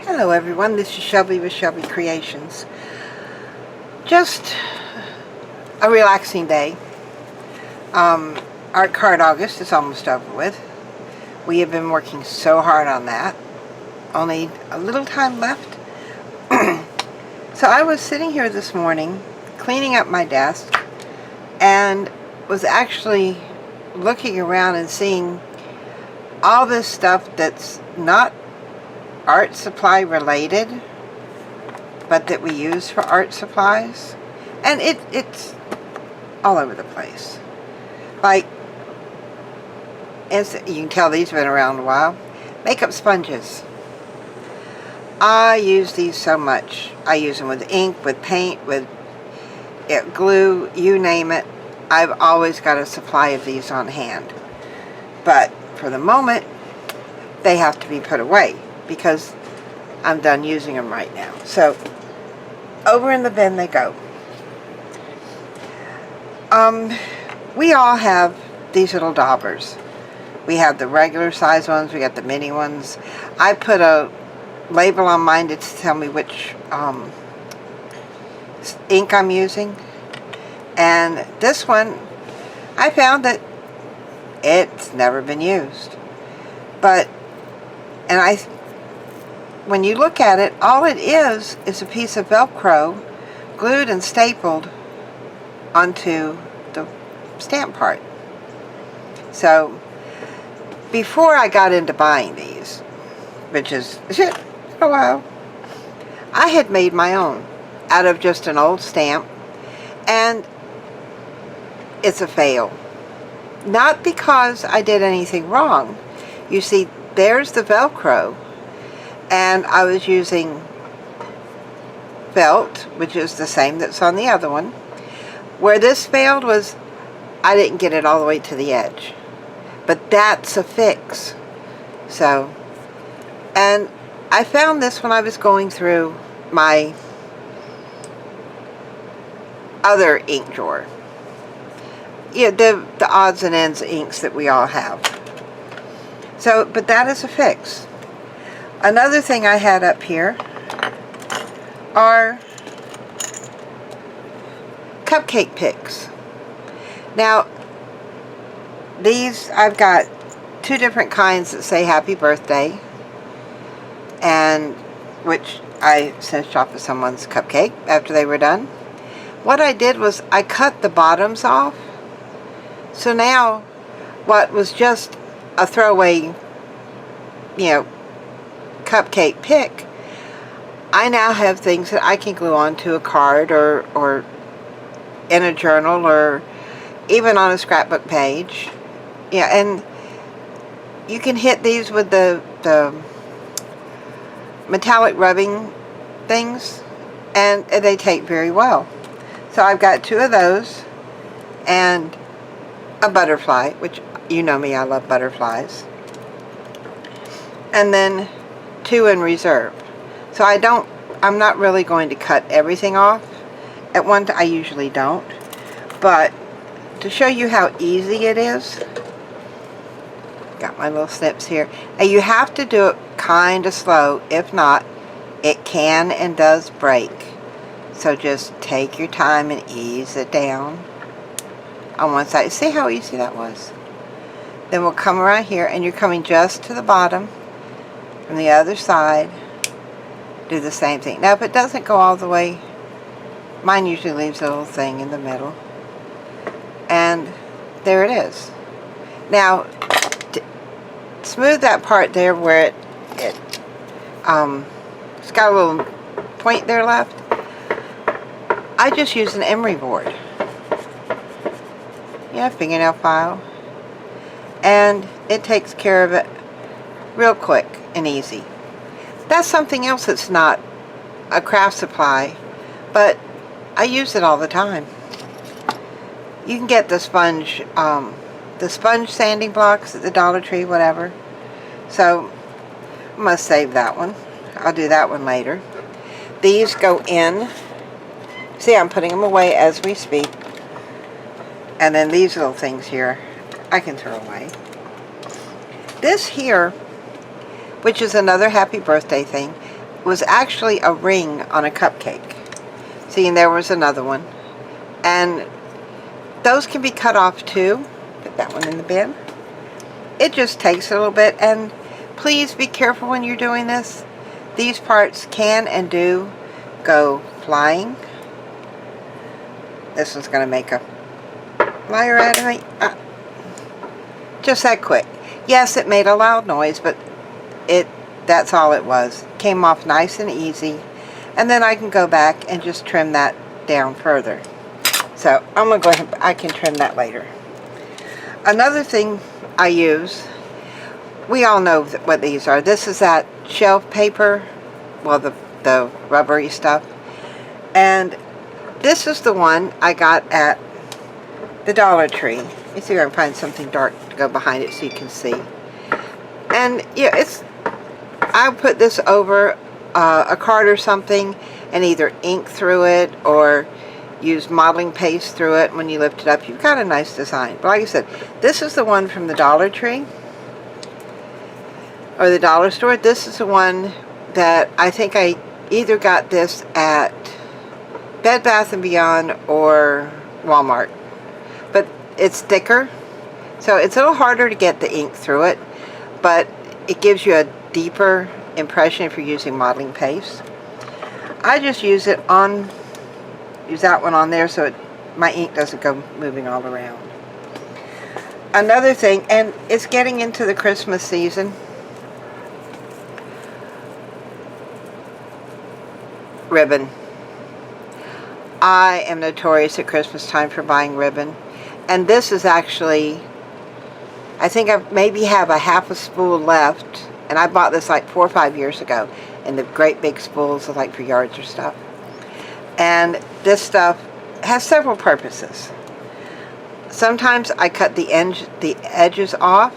Hello everyone, this is Shelby with Shelby Creations. Just a relaxing day. Art Card August is almost over with. We have been working so hard on that. Only a little time left. So I was sitting here this morning cleaning up my desk and was actually looking around and seeing all this stuff that's not art supply related, but that we use for art supplies, and it's all over the place. Like, you can tell these have been around a while. Makeup sponges. I use these so much. I use them with ink, with paint, with glue, you name it. I've always got a supply of these on hand. But for the moment, they have to be put away because I'm done using them right now. So, over in the bin they go. We all have these little daubers. We have the regular size ones, we got the mini ones. I put a label on mine to tell me which ink I'm using. And this one, I found that it's never been used. But, when you look at it, all it is a piece of Velcro glued and stapled onto the stamp part. So, before I got into buying these, which is a while, I had made my own out of just an old stamp, and it's a fail. Not because I did anything wrong. You see, there's the Velcro, and I was using felt, which is the same that's on the other one. Where this failed was I didn't get it all the way to the edge. But that's a fix. So, and I found this when I was going through my other ink drawer. Yeah, the odds and ends inks that we all have. So, but that is a fix. Another thing I had up here are Cupcake Picks. Now, these, I've got two different kinds that say happy birthday, and which I cinched off of someone's cupcake after they were done. What I did was I cut the bottoms off. So now, what was just a throwaway, cupcake pick, I now have things that I can glue onto a card or in a journal or even on a scrapbook page. Yeah, and you can hit these with the metallic rubbing things, and they take very well. So I've got two of those and a butterfly, which you know me, I love butterflies. And then two in reserve. So I'm not really going to cut everything off at one time. I usually don't. But to show you how easy it is, got my little snips here. And you have to do it kind of slow. If not, it can and does break. So just take your time and ease it down on one side. See how easy that was? Then we'll come around here, and you're coming just to the bottom. From the other side, do the same thing. Now, if it doesn't go all the way, mine usually leaves a little thing in the middle. And there it is. Now, smooth that part there where it's got a little point there left. I just use an emery board. Fingernail file. And it takes care of it real quick and easy. That's something else that's not a craft supply, but I use it all the time. You can get the sponge sanding blocks at the Dollar Tree, whatever. So I'm going to save that one. I'll do that one later. These go in. See, I'm putting them away as we speak. And then these little things here, I can throw away. This here, which is another happy birthday thing, was actually a ring on a cupcake. See, and there was another one. And those can be cut off too. Put that one in the bin. It just takes a little bit, and please be careful when you're doing this. These parts can and do go flying. This one's going to make a flyer out of me. Just that quick. Yes, it made a loud noise, but that's all it was. Came off nice and easy. And then I can go back and just trim that down further. So I'm going to go ahead, I can trim that later. Another thing I use, we all know what these are. This is that shelf paper, well, the rubbery stuff. And this is the one I got at the Dollar Tree. Let me see if I can find something dark to go behind it so you can see. And yeah, I put this over a card or something and either ink through it or use modeling paste through it. When you lift it up, you've got a nice design. But like I said, this is the one from the Dollar Tree or the dollar store. This is the one that I think I either got this at Bed Bath & Beyond or Walmart. But it's thicker, so it's a little harder to get the ink through it, but it gives you a deeper impression if you're using modeling paste. I just use that one on there so my ink doesn't go moving all around. Another thing, and it's getting into the Christmas season, ribbon. I am notorious at Christmas time for buying ribbon, and this is actually, I think I maybe have a half a spool left, and I bought this like 4 or 5 years ago in the great big spools like for yards or stuff. And this stuff has several purposes. Sometimes I cut the edges off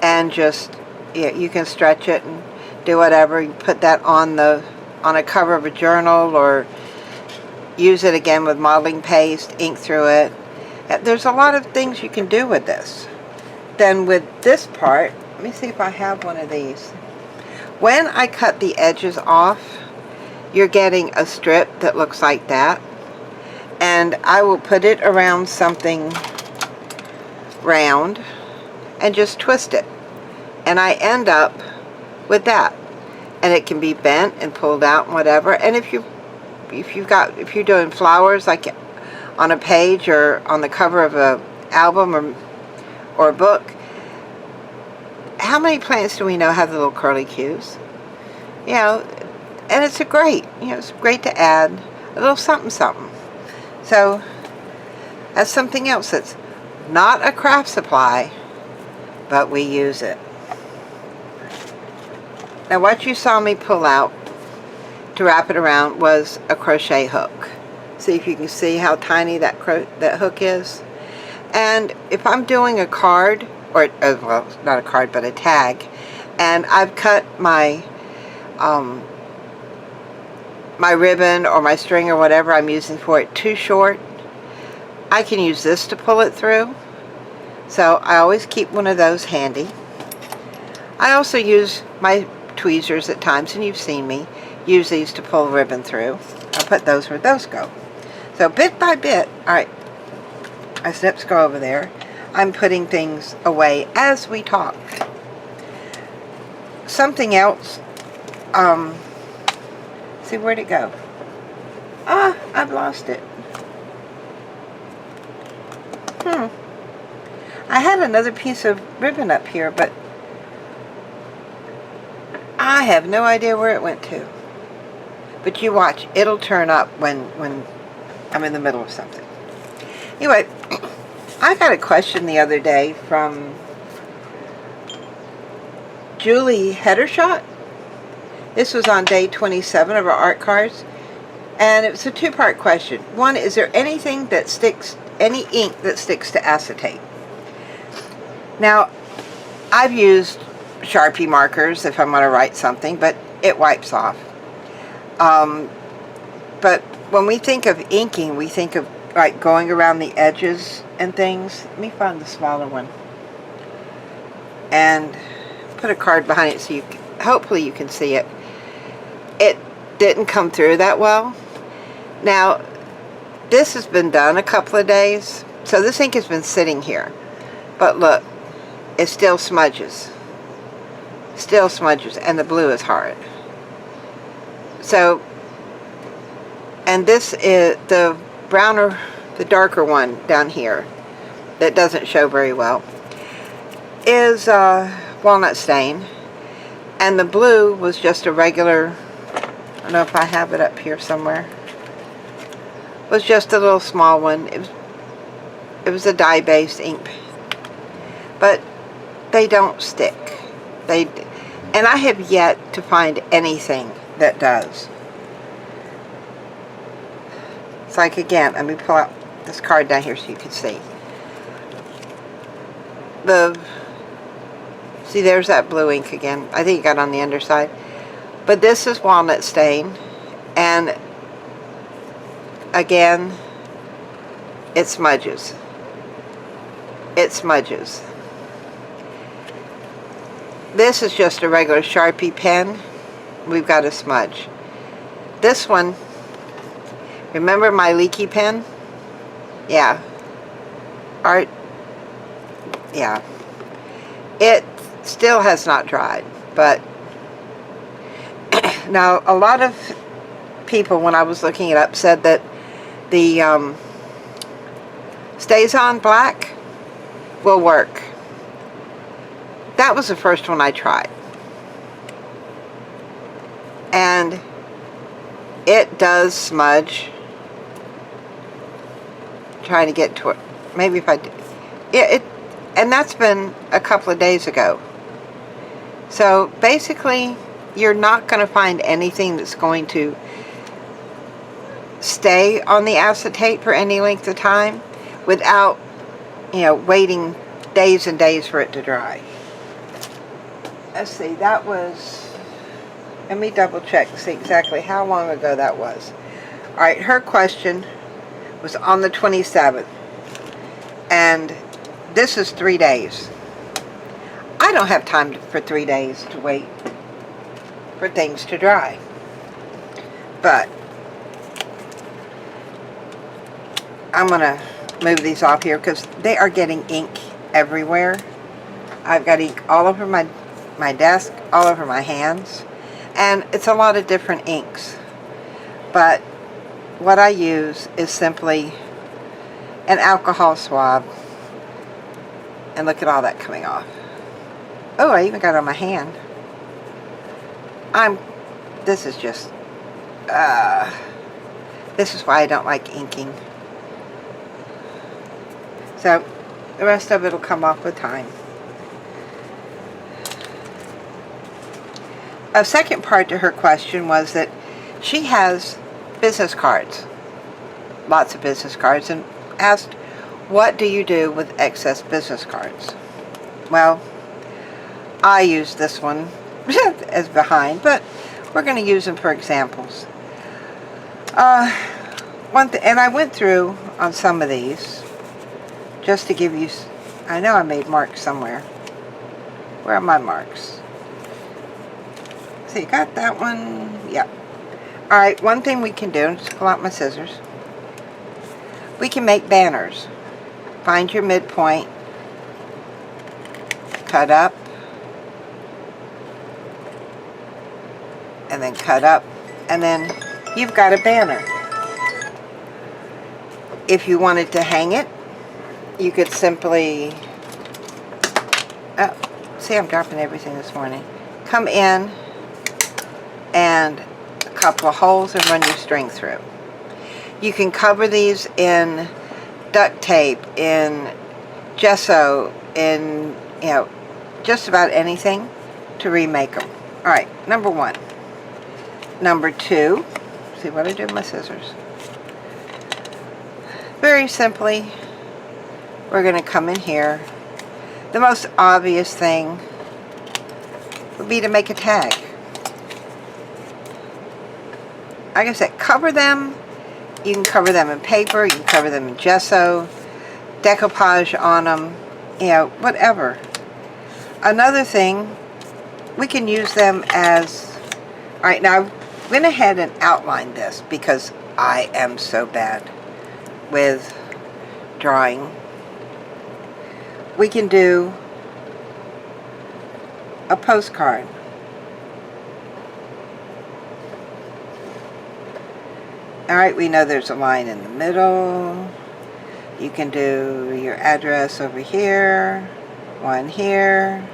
and just, you can stretch it and do whatever. You put that on a cover of a journal or use it again with modeling paste, ink through it. There's a lot of things you can do with this. Then with this part, let me see if I have one of these. When I cut the edges off, you're getting a strip that looks like that. And I will put it around something round and just twist it. And I end up with that. And it can be bent and pulled out and whatever. And if you're doing flowers like on a page or on the cover of a album or a book, how many plants do we know have the little curly cues? You know, and it's it's great to add a little something something. So that's something else that's not a craft supply, but we use it. Now what you saw me pull out to wrap it around was a crochet hook. See if you can see how tiny that hook is. And if I'm doing a card, or well, not a card but a tag, and I've cut my my ribbon or my string or whatever I'm using for it too short, I can use this to pull it through. So I always keep one of those handy. I also use my tweezers at times, and you've seen me use these to pull ribbon through. I'll put those where those go. So bit by bit, alright, my snips go over there. I'm putting things away as we talk. Something else, see, where'd it go? Ah, I've lost it. I had another piece of ribbon up here, but I have no idea where it went to. But you watch, it'll turn up when I'm in the middle of something. Anyway, I got a question the other day from Julie Heddershot. This was on day 27 of our art cards, and it was a two-part question. One, is there anything that sticks, any ink that sticks to acetate? Now, I've used Sharpie markers if I'm going to write something, but it wipes off. But when we think of inking, we think of like going around the edges and things. Let me find the smaller one and put a card behind it so hopefully you can see it. it didn't come through that well. Now, this has been done a couple of days, so this ink has been sitting here. But look, it still smudges. Still smudges, and the blue is hard. So, and this is the browner, the darker one down here that doesn't show very well is Walnut Stain, and the blue was just a regular, I don't know if I have it up here somewhere, was just a little small one. It was a dye-based ink, but they don't stick. And I have yet to find anything that does. It's like, again, let me pull out this card down here so you can see. See, there's that blue ink again. I think it got on the underside. But this is Walnut Stain, and again, it smudges. It smudges. This is just a regular Sharpie pen. We've got a smudge. This one, remember my leaky pen? Yeah. Art. Yeah. It still has not dried, but now a lot of people, when I was looking it up, said that the Stays On Black will work. That was the first one I tried, and it does smudge. Trying to get to it. Maybe if I did. Yeah, and that's been a couple of days ago. So basically, you're not going to find anything that's going to stay on the acetate for any length of time without, waiting days and days for it to dry. Let's see, that was, let me double check to see exactly how long ago that was. Alright, her question was on the 27th, and this is 3 days. I don't have time for 3 days to wait for things to dry, but I'm gonna move these off here because they are getting ink everywhere. I've got ink all over my desk, all over my hands, and it's a lot of different inks, but what I use is simply an alcohol swab, and look at all that coming off. Oh, I even got it on my hand. This is just, this is why I don't like inking. So, the rest of it will come off with time. A second part to her question was that she has business cards, lots of business cards, and asked, what do you do with excess business cards? Well, I use this one as behind, but we're going to use them for examples. And I went through on some of these just to give you, I know I made marks somewhere. Where are my marks? So you got that one? Yep. Alright, one thing we can do, just pull out my scissors. We can make banners. Find your midpoint, cut up, and then cut up, and then you've got a banner. If you wanted to hang it, you could simply, oh, see, I'm dropping everything this morning. Come in and a couple of holes and run your string through. You can cover these in duct tape, in gesso, in, just about anything to remake them. Alright, number one. Number two, see what I did with my scissors. Very simply, we're going to come in here. The most obvious thing would be to make a tag. Like I said, cover them. You can cover them in paper, you can cover them in gesso, decoupage on them, whatever. Another thing, we can use them as, alright, now went ahead and outlined this because I am so bad with drawing. We can do a postcard. Alright, we know there's a line in the middle. You can do your address over here, one here.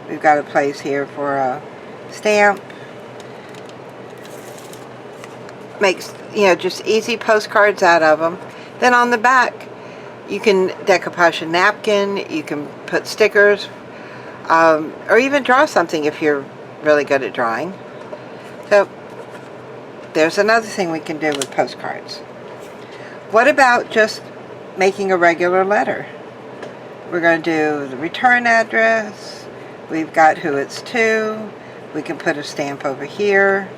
We've got a place here for a stamp. Makes, just easy postcards out of them. Then on the back, you can decoupage a napkin, you can put stickers, or even draw something if you're really good at drawing. So, there's another thing we can do with postcards. What about just making a regular letter? We're going to do the return address. We've got who it's to. We can put a stamp over here.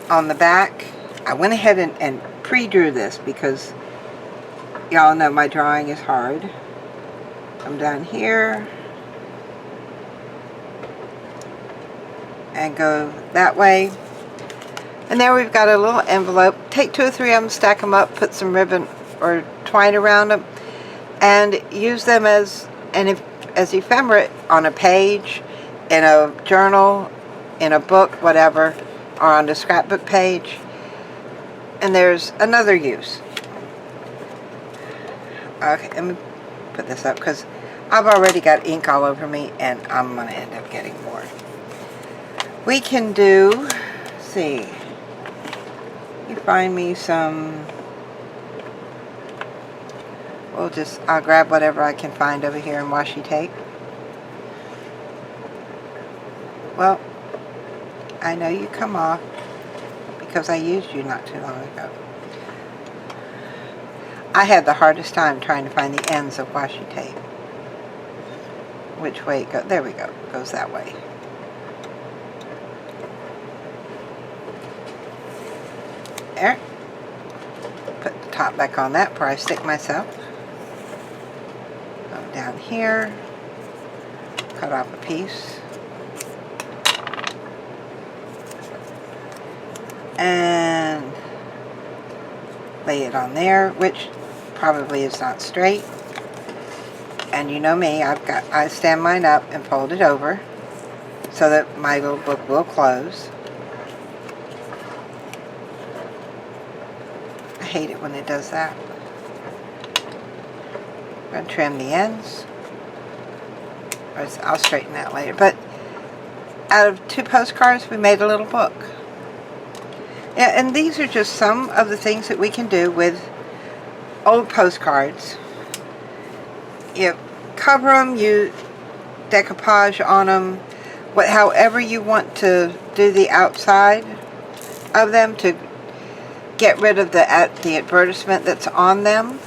On the back, I went ahead and pre-drew this because y'all know my drawing is hard. Come down here and go that way. And there we've got a little envelope. Take 2 or 3 of them, stack them up, put some ribbon or twine around them, and use them as ephemera on a page, in a journal, in a book, whatever, or on the scrapbook page. And there's another use. Okay, let me put this up because I've already got ink all over me and I'm going to end up getting more. We can do, let's see, you find me some, I'll grab whatever I can find over here in washi tape. Well, I know you come off because I used you not too long ago. I had the hardest time trying to find the ends of washi tape. Which way it goes? There we go. It goes that way. There. Put the top back on that before I stick myself. Go down here. Cut off a piece. And lay it on there, which probably is not straight. And you know me, I stand mine up and fold it over so that my little book will close. I hate it when it does that. I'm going to trim the ends. I'll straighten that later. But out of 2 postcards, we made a little book. Yeah, and these are just some of the things that we can do with old postcards. You cover them, you decoupage on them, however you want to do the outside of them to get rid of the advertisement that's on them.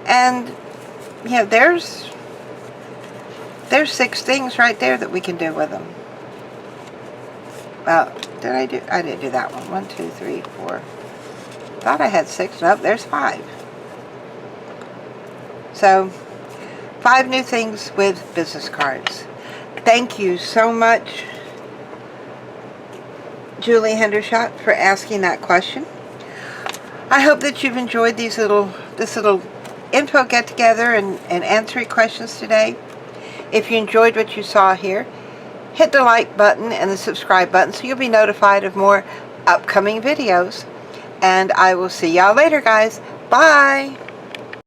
And there's 6 things right there that we can do with them. Well, I didn't do that one. 1, 2, 3, 4. Thought I had 6. Nope, there's 5. So, 5 new things with business cards. Thank you so much, Julie Hendershot, for asking that question. I hope that you've enjoyed this little info get together and answering questions today. If you enjoyed what you saw here, hit the like button and the subscribe button so you'll be notified of more upcoming videos. And I will see y'all later, guys. Bye!